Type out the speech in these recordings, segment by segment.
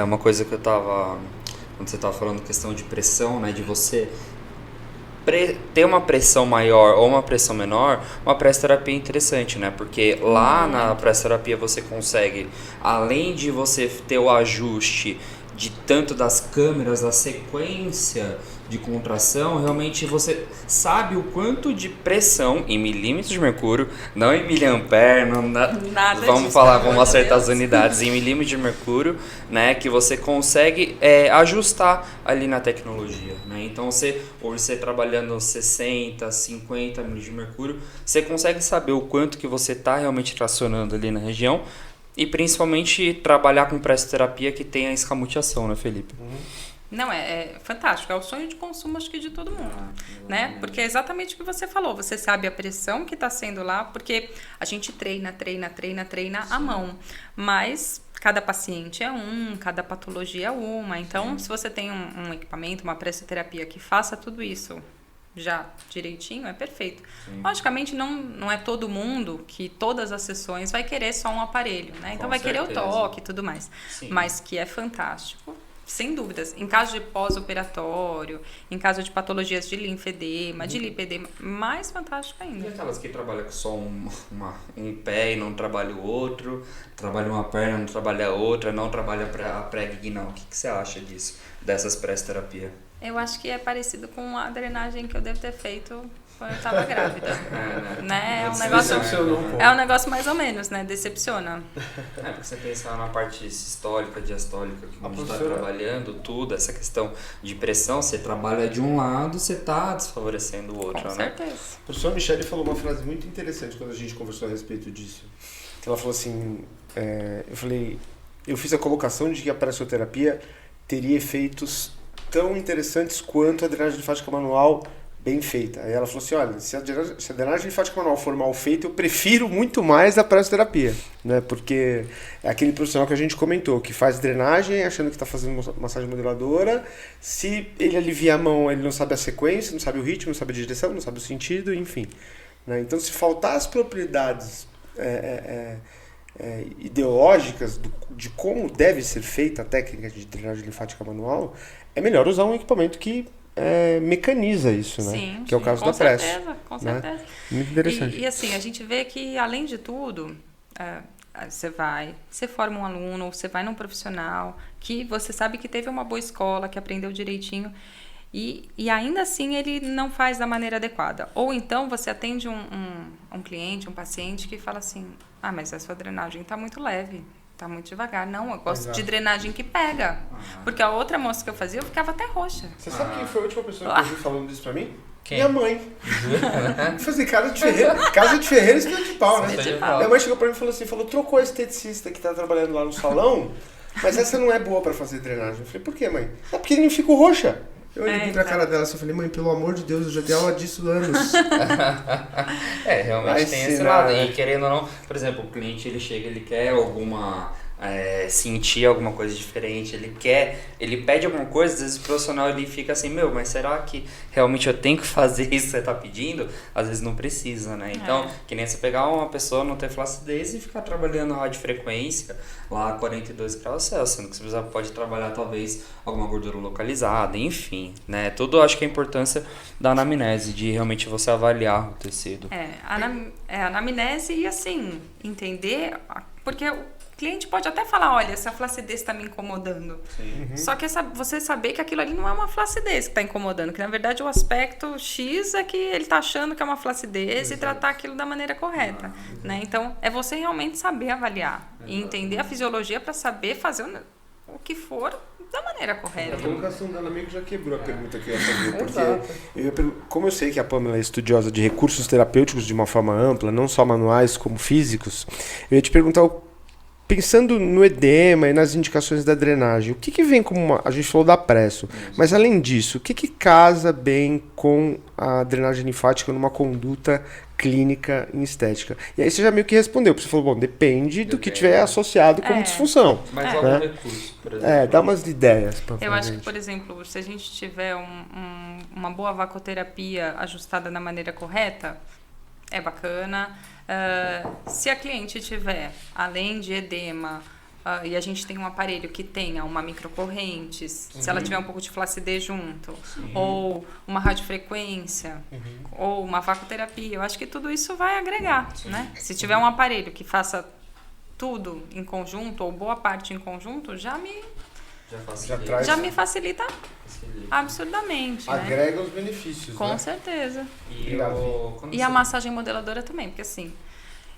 uma coisa que quando você tava falando questão de pressão, né, de você ter uma pressão maior ou uma pressão menor, uma pressoterapia é interessante, né? Porque lá na pressoterapia você consegue, além de você ter o ajuste de tanto das câmeras, a sequência de contração, realmente você sabe o quanto de pressão em milímetros de mercúrio, não em miliampere, Nada vamos disso, falar, pelo vamos amor de acertar as Deus. unidades em milímetros de mercúrio, né, que você consegue ajustar ali na tecnologia, né? Então hoje você trabalhando 60, 50 milímetros de mercúrio, você consegue saber o quanto que você está realmente tracionando ali na região e principalmente trabalhar com pressoterapia que tem a escamutiação, né, Felipe? Não, é fantástico. É o sonho de consumo, acho que de todo mundo, né? Porque é exatamente o que você falou. Você sabe a pressão que está sendo lá, porque a gente treina a mão. Mas cada paciente é cada patologia é uma. Então, se você tem um equipamento, uma pressoterapia que faça tudo isso já direitinho, é perfeito. Logicamente, não é todo mundo que todas as sessões vai querer só um aparelho, né? Então, vai querer o toque e tudo mais. Sim. Mas que é fantástico. Sem dúvidas. Em caso de pós-operatório, em caso de patologias de linfedema, de lipedema, mais fantástico E ainda. aquelas que trabalham com só um pé e não trabalha o outro, trabalha uma perna, não trabalha a outra, não trabalha a pré-guinal. O que você acha disso, dessas pressoterapia? Eu acho que é parecido com a drenagem que eu devo ter feito quando eu estava grávida. Né? É um negócio mais ou menos, né? Decepciona. Porque você pensar na parte sistólica, diastólica, que a gente está trabalhando, tudo, essa questão de pressão, você trabalha de um lado, você está desfavorecendo o outro, Com né? certeza. A professora Michele falou uma frase muito interessante quando a gente conversou a respeito disso. Ela falou assim, eu fiz a colocação de que a pressoterapia teria efeitos tão interessantes quanto a drenagem linfática manual bem feita. Aí ela falou assim, olha, se a drenagem linfática manual for mal feita, eu prefiro muito mais a pressoterapia, né? Porque é aquele profissional que a gente comentou, que faz drenagem achando que está fazendo massagem modeladora, se ele alivia a mão, ele não sabe a sequência, não sabe o ritmo, não sabe a direção, não sabe o sentido, enfim. Né? Então, se faltar as propriedades ideológicas de como deve ser feita a técnica de drenagem linfática manual, é melhor usar um equipamento que mecaniza isso, né? Sim, que é o caso da presso. Com certeza. Muito interessante. E assim, a gente vê que, além de tudo, você forma um aluno, você vai num profissional que você sabe que teve uma boa escola, que aprendeu direitinho, e ainda assim ele não faz da maneira adequada. Ou então você atende um cliente, um paciente que fala assim, mas a sua drenagem está muito leve. Tá muito devagar. Não, eu gosto de drenagem que pega. Porque a outra moça que eu fazia, eu ficava até roxa. Você sabe quem foi a última pessoa que eu vi falando isso pra mim? Quem? Minha mãe. Eu falei, casa de ferreira, espelho de pau, né? Minha mãe chegou pra mim e falou, trocou a esteticista que tá trabalhando lá no salão, mas essa não é boa pra fazer drenagem. Eu falei, por quê, mãe? Porque ele não fica roxa. Eu olhei pra cara dela e falei, mãe, pelo amor de Deus, eu já dei aula disso há anos. Realmente tem esse lado. E querendo ou não, por exemplo, o cliente ele chega, ele quer sentir alguma coisa diferente, ele pede alguma coisa, às vezes o profissional ele fica assim, mas será que realmente eu tenho que fazer isso que você tá pedindo? Às vezes não precisa, né? Então, que nem você pegar uma pessoa não ter flacidez e ficar trabalhando radiofrequência lá a 42 graus Celsius, sendo que você pode trabalhar talvez alguma gordura localizada, enfim, né? Tudo acho que é a importância da anamnese, de realmente você avaliar o tecido. A anamnese e assim, entender, porque o cliente pode até falar, olha, essa flacidez está me incomodando. Só que você saber que aquilo ali não é uma flacidez que está incomodando, que na verdade o aspecto X é que ele está achando que é uma flacidez e tratar aquilo da maneira correta. Né? Então, é você realmente saber avaliar e entender a fisiologia para saber fazer o que for da maneira correta. A colocação dela meio que já quebrou a pergunta que eu ia fazer, porque como eu sei que a Pamela é estudiosa de recursos terapêuticos de uma forma ampla, não só manuais como físicos, eu ia te perguntar, pensando no edema e nas indicações da drenagem, o que vem como a gente falou da presso, mas além disso, o que casa bem com a drenagem linfática numa conduta clínica em estética? E aí você já meio que respondeu, porque você falou, depende do que tiver associado como disfunção. Mas algum recurso, por exemplo. Dá umas ideias. Eu acho que, por exemplo, se a gente tiver uma boa vacoterapia ajustada da maneira correta, é bacana. Se a cliente tiver, além de edema, e a gente tem um aparelho que tenha uma microcorrente, se ela tiver um pouco de flacidez junto, ou uma radiofrequência, ou uma vacoterapia, eu acho que tudo isso vai agregar, né? Se tiver um aparelho que faça tudo em conjunto, ou boa parte em conjunto, já me facilita absurdamente, né? Agrega os benefícios, Com né? certeza. E a massagem modeladora também, porque assim,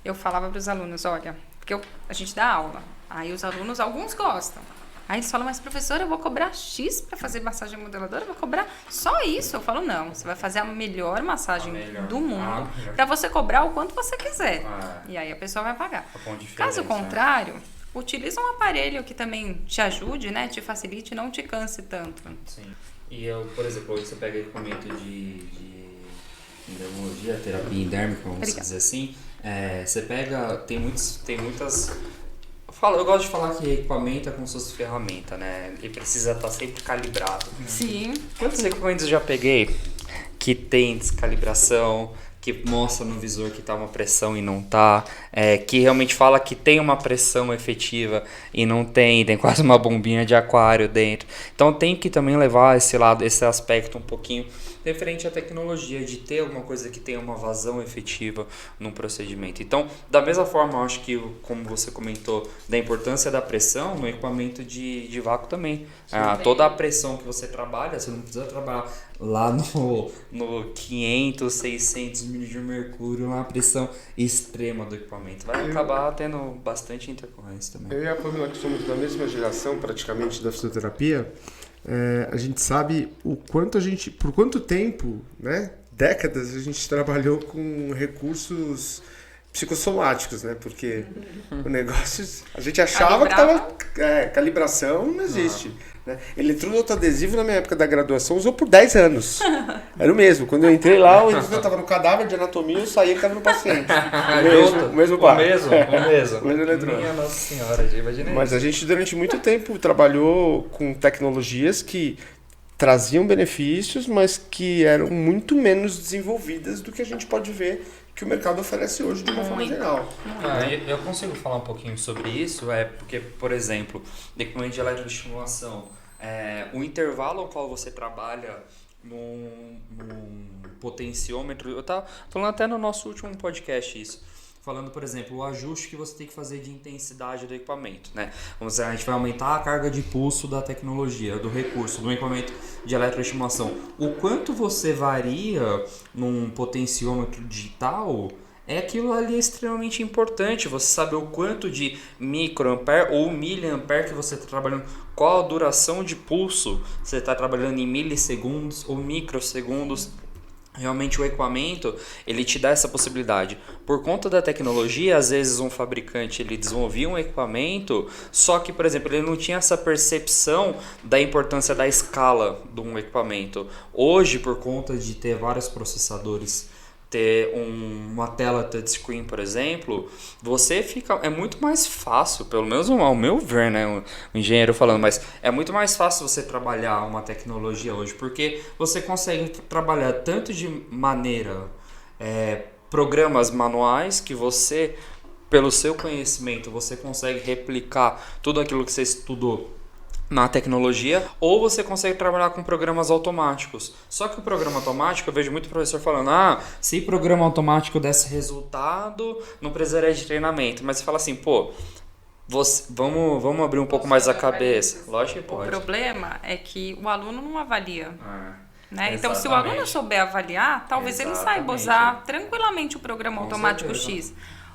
eu falava para os alunos, olha, porque a gente dá aula, aí os alunos, alguns gostam. Aí eles falam, mas professora, eu vou cobrar X para fazer massagem modeladora? Eu vou cobrar só isso? Eu falo, não, você vai fazer a melhor massagem do mundo para você cobrar o quanto você quiser. E aí a pessoa vai pagar. Caso contrário, utiliza um aparelho que também te ajude, né? Te facilite, não te canse tanto. Sim. E eu, por exemplo, hoje você pega equipamento de endodontia, terapia endérmica, vamos dizer assim. Você pega, tem muitas... Eu gosto de falar que equipamento é como se fosse ferramenta, né? Ele precisa estar sempre calibrado. Sim. Quantos equipamentos eu já peguei que tem descalibração, que mostra no visor que tá uma pressão e não tá, que realmente fala que tem uma pressão efetiva e não tem quase uma bombinha de aquário dentro. Então tem que também levar esse aspecto um pouquinho referente à tecnologia, de ter alguma coisa que tenha uma vazão efetiva num procedimento. Então, da mesma forma, eu acho que, como você comentou, da importância da pressão, no equipamento de vácuo também. Toda a pressão que você trabalha, você não precisa trabalhar lá no 500, 600 mil de mercúrio, uma pressão extrema do equipamento. Vai acabar tendo bastante intercorrência também. Eu e a Pamela, que somos da mesma geração, praticamente, da fisioterapia, a gente sabe por quanto tempo, né, décadas, a gente trabalhou com recursos psicossomáticos, né, porque o negócio, a gente achava que tava, calibração não existe. Né? Eletrodo autoadesivo, na minha época da graduação, usou por 10 anos. Era o mesmo. Quando eu entrei lá, o eletrodo estava no cadáver de anatomia, eu saía que estava no paciente. O mesmo eletrodo. Minha Nossa Senhora, já imaginei. Mas a gente, durante muito tempo, trabalhou com tecnologias que traziam benefícios, mas que eram muito menos desenvolvidas do que a gente pode ver que o mercado oferece hoje de uma forma geral. Eu consigo falar um pouquinho sobre isso, porque, por exemplo, equipamento de eletroestimulação, o intervalo ao qual você trabalha num potenciômetro, eu estava falando até no nosso último podcast isso, falando, por exemplo, o ajuste que você tem que fazer de intensidade do equipamento, né? Vamos dizer, a gente vai aumentar a carga de pulso da tecnologia, do recurso, do equipamento de eletroestimulação. O quanto você varia num potenciômetro digital, aquilo ali é extremamente importante. Você saber o quanto de microampere ou miliampere que você está trabalhando, qual a duração de pulso, você está trabalhando em milissegundos ou microsegundos. Realmente o equipamento, ele te dá essa possibilidade. Por conta da tecnologia, às vezes um fabricante ele desenvolvia um equipamento, só que, por exemplo, ele não tinha essa percepção da importância da escala de um equipamento. Hoje, por conta de ter vários processadores, ter uma tela touchscreen, por exemplo, é muito mais fácil, pelo menos ao meu ver, né, o engenheiro falando, mas é muito mais fácil você trabalhar uma tecnologia hoje, porque você consegue trabalhar tanto de maneira programas manuais que você, pelo seu conhecimento, você consegue replicar tudo aquilo que você estudou na tecnologia, ou você consegue trabalhar com programas automáticos. Só que o programa automático, eu vejo muito professor falando, se programa automático desse resultado, não precisaria de treinamento. Mas você fala assim, vamos abrir um pouco mais a cabeça. Lógico que pode. O problema é que o aluno não avalia. Né? Então, se o aluno souber avaliar, talvez ele saiba usar tranquilamente o programa automático X.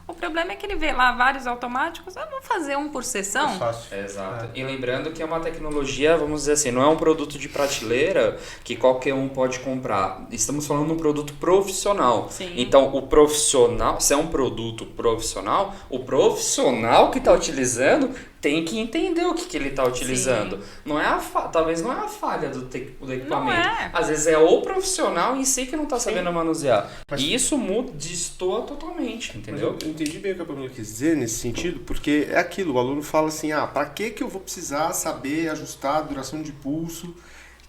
O problema é que ele vê lá vários automáticos, eu vou fazer um por sessão. Exato. E lembrando que é uma tecnologia, vamos dizer assim, não é um produto de prateleira que qualquer um pode comprar. Estamos falando de um produto profissional. Sim. Então, o profissional, se é um produto profissional, o profissional que está utilizando tem que entender o que ele está utilizando. Sim. Não é talvez não é a falha do equipamento. Não é. Às vezes é o profissional em si que não está sabendo manusear. E isso destoa totalmente, entendeu? Mas eu entendi bem o que a Pamela quis dizer nesse sentido, porque é aquilo, o aluno fala assim, para que eu vou precisar saber ajustar a duração de pulso,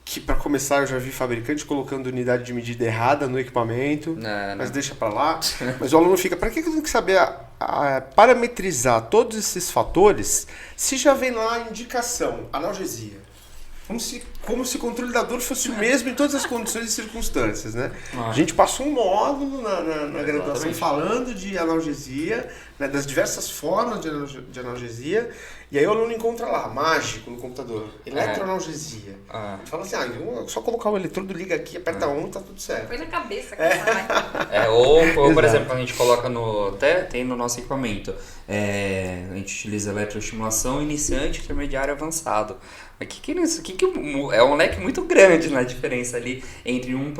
que para começar eu já vi fabricante colocando unidade de medida errada no equipamento, mas deixa para lá. Mas o aluno fica, para que eu tenho que saber parametrizar todos esses fatores se já vem lá a indicação, analgesia? Como se o controle da dor fosse o mesmo em todas as condições e circunstâncias, né? A gente passou um módulo na graduação falando de analgesia, né, das diversas formas de analgesia, e aí o aluno encontra lá, mágico no computador, eletroanalgesia. Ele fala assim, só colocar o eletrodo, liga aqui, aperta um e tá tudo certo. Foi na cabeça. Ou por exemplo, a gente coloca até tem no nosso equipamento, a gente utiliza eletroestimulação iniciante, intermediário e avançado. É um leque muito grande na diferença ali entre um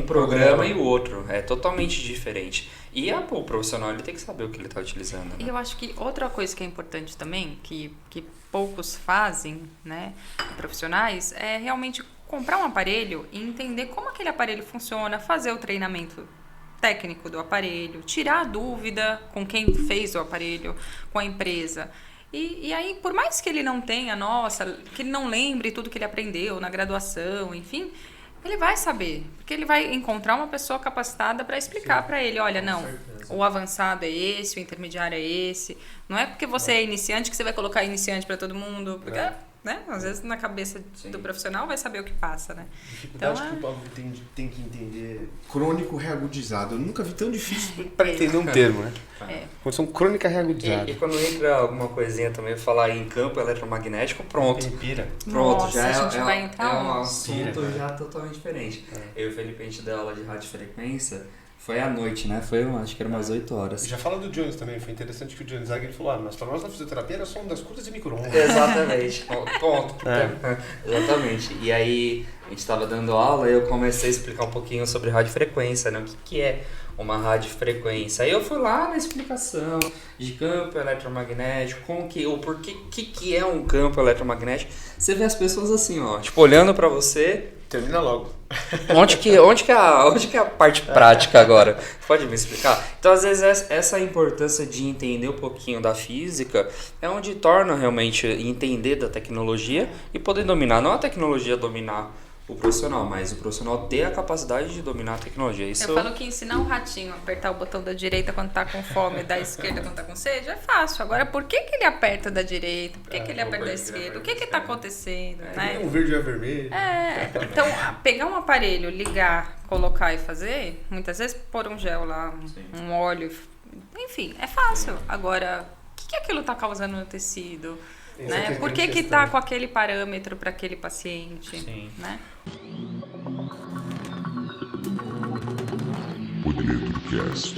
programa e o outro. É totalmente diferente. E o profissional ele tem que saber o que ele está utilizando. Né? E eu acho que outra coisa que é importante também, que poucos fazem, né, profissionais, é realmente comprar um aparelho e entender como aquele aparelho funciona, fazer o treinamento técnico do aparelho, tirar a dúvida com quem fez o aparelho, com a empresa. E aí, por mais que ele não tenha, que ele não lembre tudo que ele aprendeu na graduação, enfim, ele vai saber, porque ele vai encontrar uma pessoa capacitada para explicar para ele, olha, não, o avançado é esse, o intermediário é esse. Não é porque você é iniciante que você vai colocar iniciante para todo mundo, porque, né, às vezes na cabeça do profissional vai saber o que passa, né? Dificuldade que o Pablo tem que entender. Crônico reagudizado. Eu nunca vi tão difícil para entender um termo, né? Condição crônica reagudizada. E quando entra alguma coisinha também, falar em campo eletromagnético, pronto. Pronto, Nossa, a gente vai entrar um assunto já totalmente diferente. Eu e o Felipe, a gente deu aula de radiofrequência, foi à noite, né? Acho que era umas 8 horas. Já fala do Jones também, foi interessante que o Jones Zaghi falou, mas para nós na fisioterapia era só das curtas e micro-ondas. Exatamente, ponto. Exatamente. E aí, a gente estava dando aula e eu comecei a explicar um pouquinho sobre radiofrequência, né? O que é uma radiofrequência. Aí eu fui lá na explicação de campo eletromagnético, que é um campo eletromagnético. Você vê as pessoas assim, ó, tipo, olhando para você. Termina logo. Onde que é a parte prática agora? Pode me explicar? Então, às vezes, essa importância de entender um pouquinho da física é onde torna realmente entender da tecnologia e poder dominar. Não a tecnologia dominar o profissional, mas o profissional ter a capacidade de dominar a tecnologia. Isso... Eu falo que ensinar um ratinho a apertar o botão da direita quando tá com fome e da esquerda quando tá com sede é fácil. Agora, por que ele aperta da direita? Por que ele aperta da esquerda? O que tá acontecendo? Né? Um verde e um vermelho. Então, pegar um aparelho, ligar, colocar e fazer, muitas vezes pôr um gel lá, um óleo, enfim, é fácil. Agora, o que aquilo tá causando no tecido? Né? Por que tá com aquele parâmetro para aquele paciente? Sim. Né? Poder Cast.